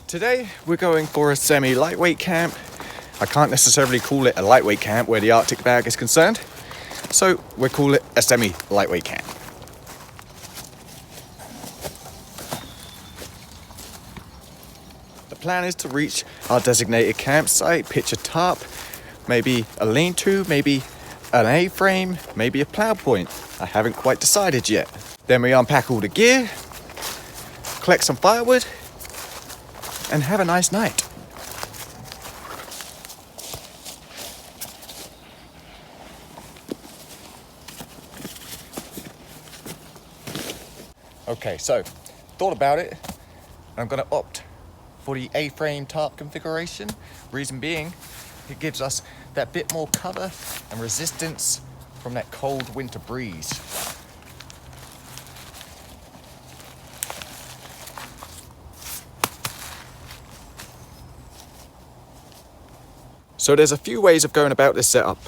Today we're going for a semi-lightweight camp. I can't necessarily call it a lightweight camp where the Arctic bag is concerned, so we'll call it a semi-lightweight camp. The plan is to reach our designated campsite, pitch a tarp, maybe a lean-to, maybe an A-frame, maybe a plow point. I haven't quite decided yet. Then we unpack all the gear, collect some firewood, and have a nice night. Okay, so thought about it. I'm gonna opt for the A-frame tarp configuration. Reason being, it gives us that bit more cover and resistance from that cold winter breeze. So there's a few ways of going about this setup.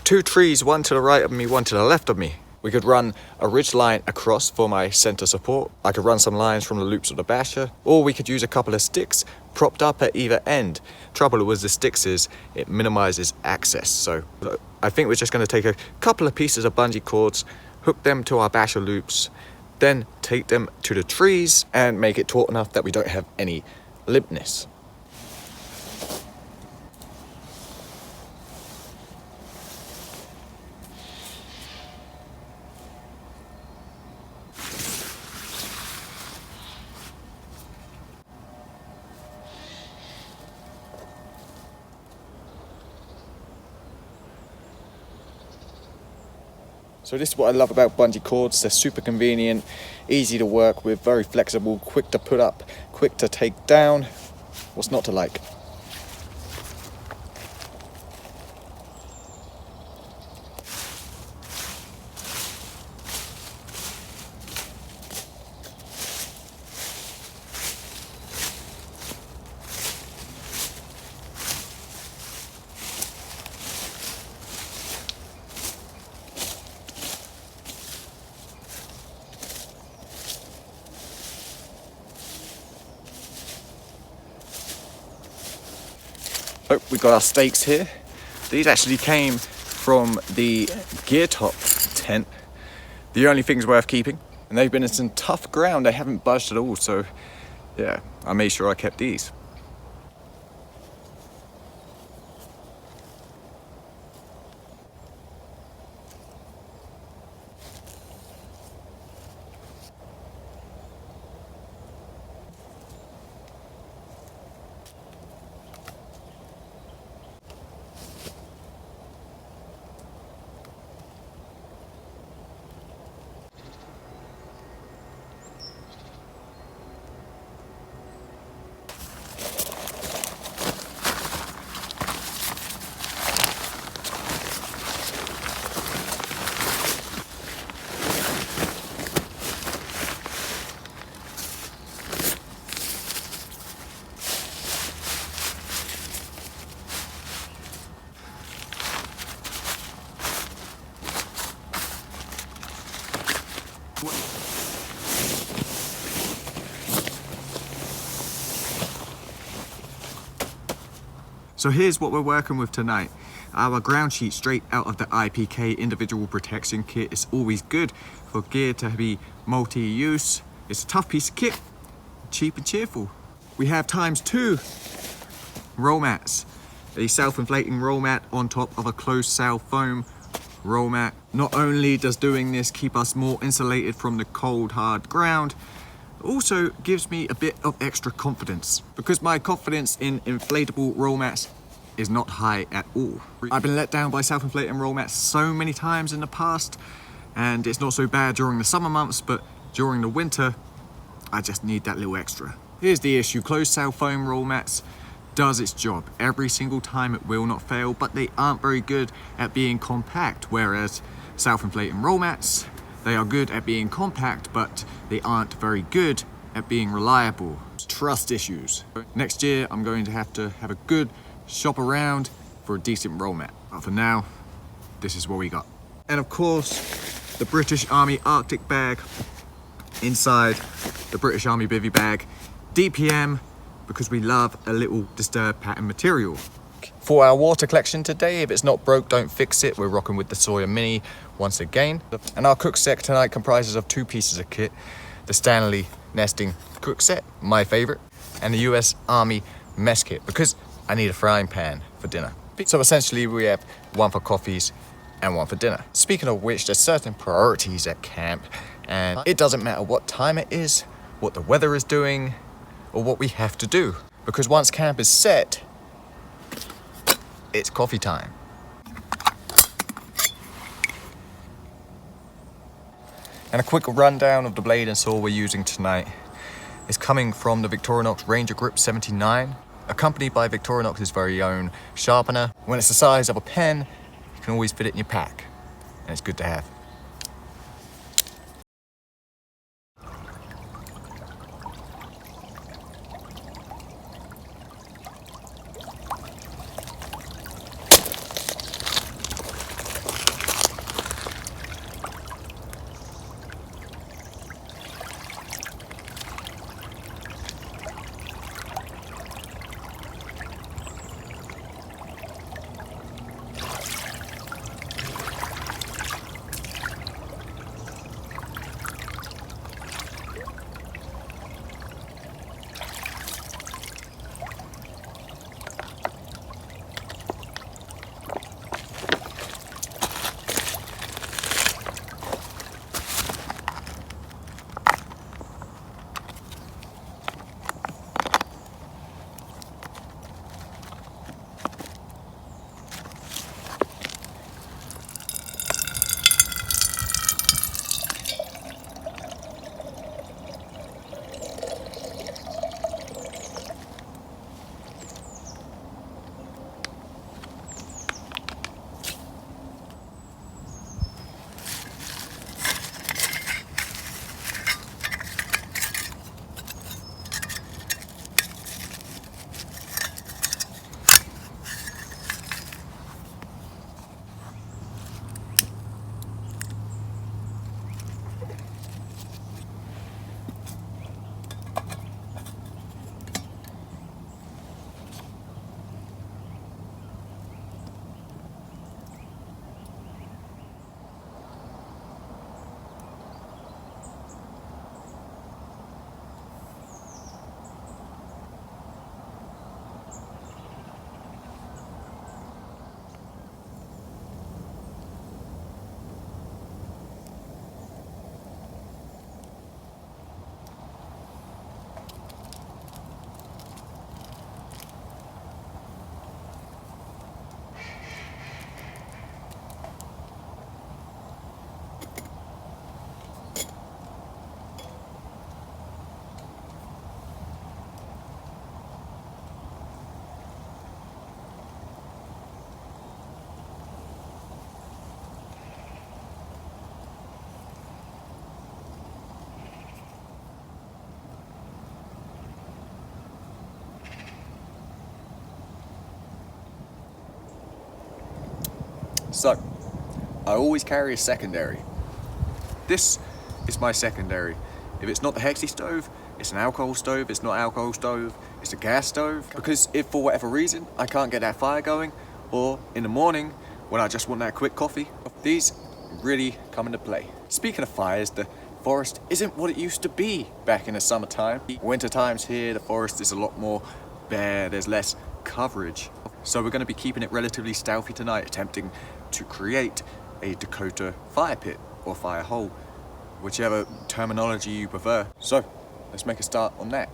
2 trees, one to the right of me, one to the left of me. We could run a ridge line across for my center support. I could run some lines from the loops of the Basha, or we could use a couple of sticks propped up at either end. Trouble with the sticks is it minimizes access. So I think we're just gonna take a couple of pieces of bungee cords, hook them to our Basha loops, then take them to the trees and make it taut enough that we don't have any limpness. So this is what I love about bungee cords. They're super convenient, easy to work with, very flexible, quick to put up, quick to take down. What's not to like? Oh, we got our stakes here. These actually came from the gear top tent. The only things worth keeping. And they've been in some tough ground. They haven't budged at all. So yeah, I made sure I kept these. So here's what we're working with tonight. Our ground sheet straight out of the IPK individual protection kit is always good for gear to be multi-use. It's a tough piece of kit, cheap and cheerful. We have ×2 roll mats. A self-inflating roll mat on top of a closed cell foam roll mat. Not only does doing this keep us more insulated from the cold, hard ground, also gives me a bit of extra confidence because my confidence in inflatable roll mats is not high at all. I've been let down by self-inflating roll mats so many times in the past, and it's not so bad during the summer months, but during the winter, I just need that little extra. Here's the issue: closed cell foam roll mats does its job. Every single time it will not fail, but they aren't very good at being compact, whereas self-inflating roll mats, they are good at being compact, but they aren't very good at being reliable. Trust issues. Next year, I'm going to have a good shop around for a decent roll mat. But for now, this is what we got. And of course, the British Army Arctic bag inside the British Army bivvy bag. DPM because we love a little disturbed pattern material. For our water collection today, if it's not broke, don't fix it. We're rocking with the Sawyer Mini once again. And our cook set tonight comprises of 2 pieces of kit. The Stanley nesting cook set, my favorite, and the US Army mess kit, because I need a frying pan for dinner. So essentially we have 1 for coffees and 1 for dinner. Speaking of which, there's certain priorities at camp, and it doesn't matter what time it is, what the weather is doing, or what we have to do. Because once camp is set, it's coffee time. And a quick rundown of the blade and saw we're using tonight is coming from the Victorinox Ranger Grip 79, accompanied by Victorinox's very own sharpener. When it's the size of a pen, you can always fit it in your pack, and it's good to have. So, I always carry a secondary. This is my secondary. If it's not the Hexi stove, it's an alcohol stove. It's not alcohol stove, it's a gas stove. Because if for whatever reason I can't get that fire going, or in the morning when I just want that quick coffee, these really come into play. Speaking of fires, the forest isn't what it used to be back in the summertime. Winter times here, the forest is a lot more bare, there's less coverage. So we're going to be keeping it relatively stealthy tonight, attempting to create a Dakota fire pit or fire hole, whichever terminology you prefer. So let's make a start on that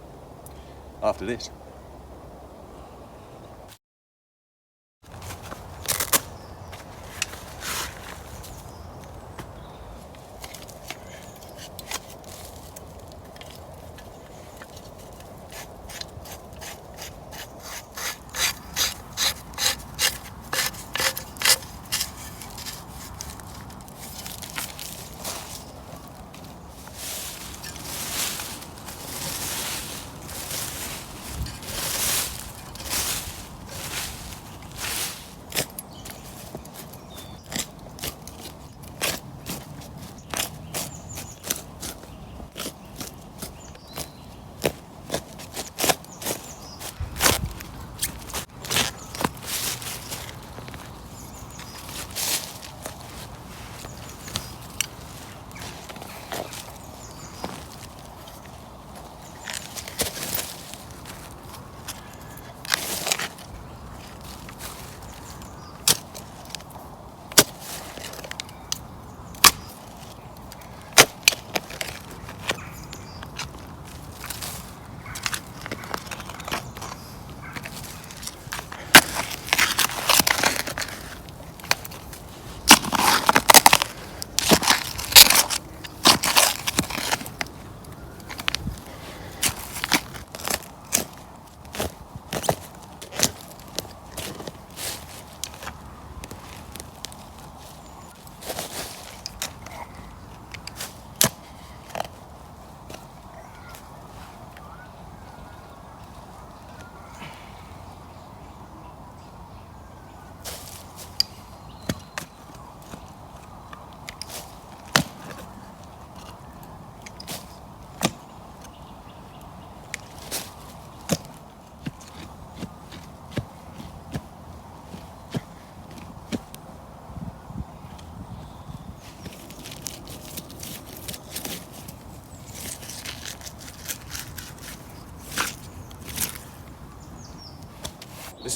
after this.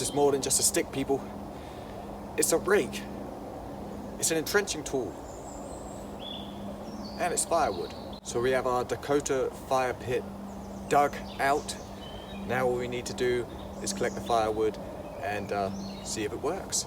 This is more than just a stick, people. It's a rake. It's an entrenching tool. And it's firewood. So we have our Dakota fire pit dug out. Now all we need to do is collect the firewood and see if it works.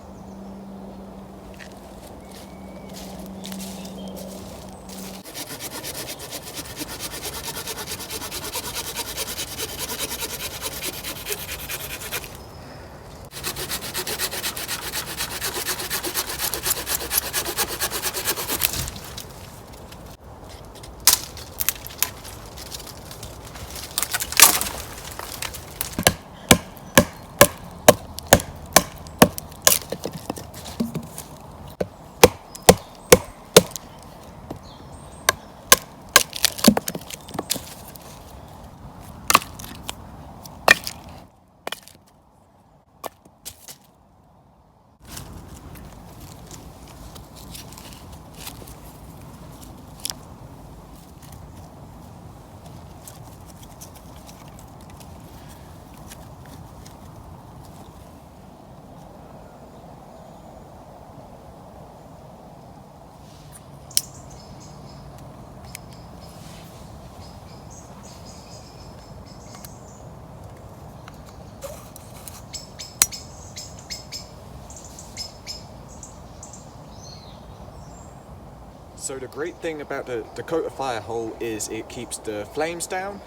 So the great thing about the Dakota fire hole is it keeps the flames down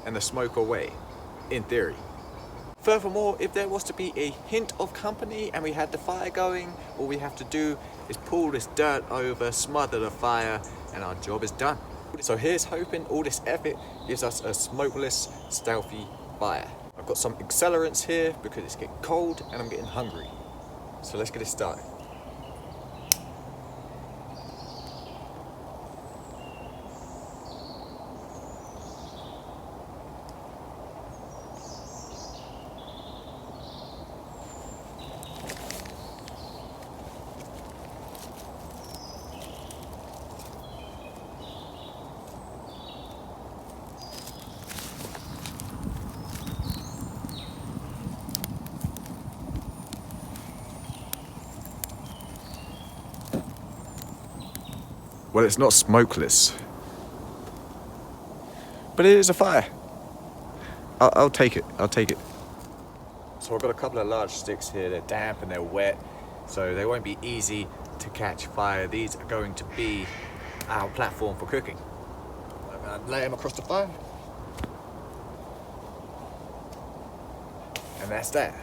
and the smoke away, in theory. Furthermore, if there was to be a hint of company and we had the fire going, all we have to do is pull this dirt over, smother the fire, and our job is done. So here's hoping all this effort gives us a smokeless, stealthy fire. I've got some accelerants here because it's getting cold and I'm getting hungry. So let's get it started. Well, it's not smokeless, but it is a fire. I'll take it, I'll take it. So I've got a couple of large sticks here. They're damp and they're wet, so they won't be easy to catch fire. These are going to be our platform for cooking. I'm gonna lay them across the fire. And that's that.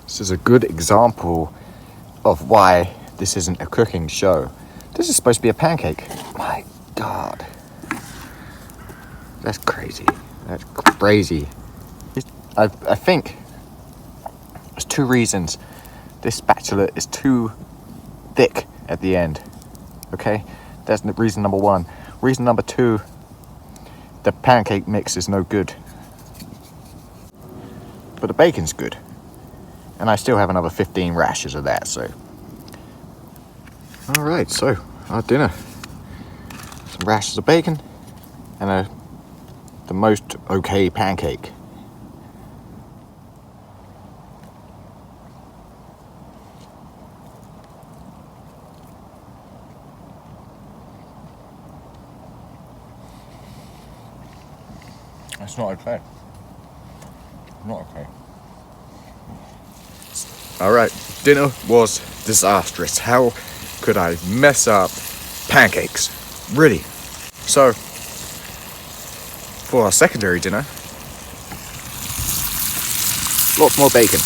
This is a good example of why this isn't a cooking show. This is supposed to be a pancake. My God. That's crazy. That's crazy. I think there's two reasons this spatula is too thick at the end. Okay, that's reason number one. Reason number two, the pancake mix is no good. But the bacon's good. And I still have another 15 rashers of that, so. Alright, so our dinner. Some rashers of bacon and the most okay pancake. That's not okay. Not okay. Alright, dinner was disastrous. How could I mess up pancakes? Really? So, for our secondary dinner, lots more bacon.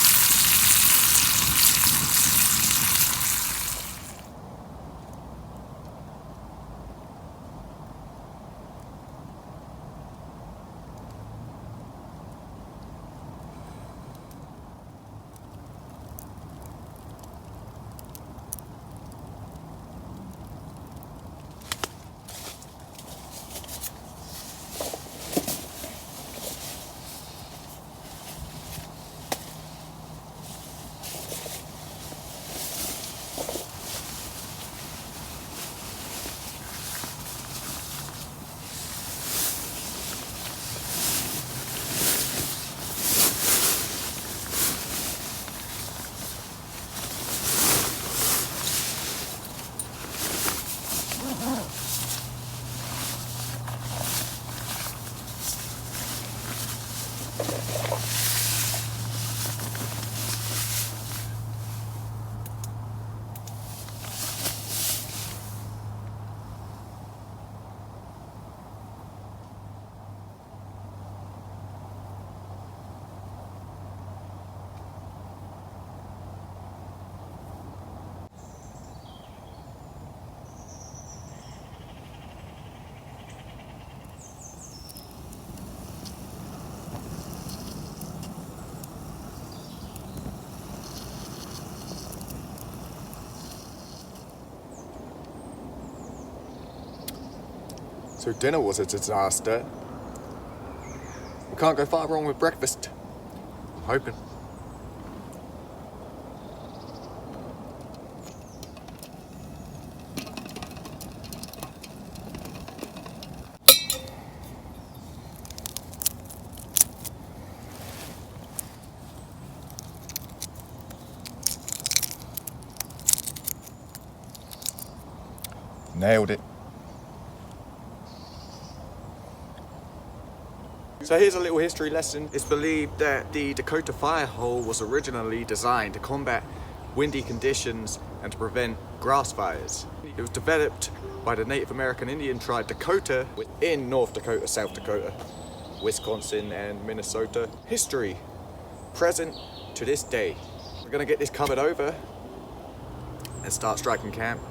So dinner was a disaster. We can't go far wrong with breakfast. I'm hoping. Nailed it. So here's a little history lesson. It's believed that the Dakota fire hole was originally designed to combat windy conditions and to prevent grass fires. It was developed by the Native American Indian tribe Dakota in North Dakota, South Dakota, Wisconsin and Minnesota. History, present to this day. We're gonna get this covered over and start striking camp.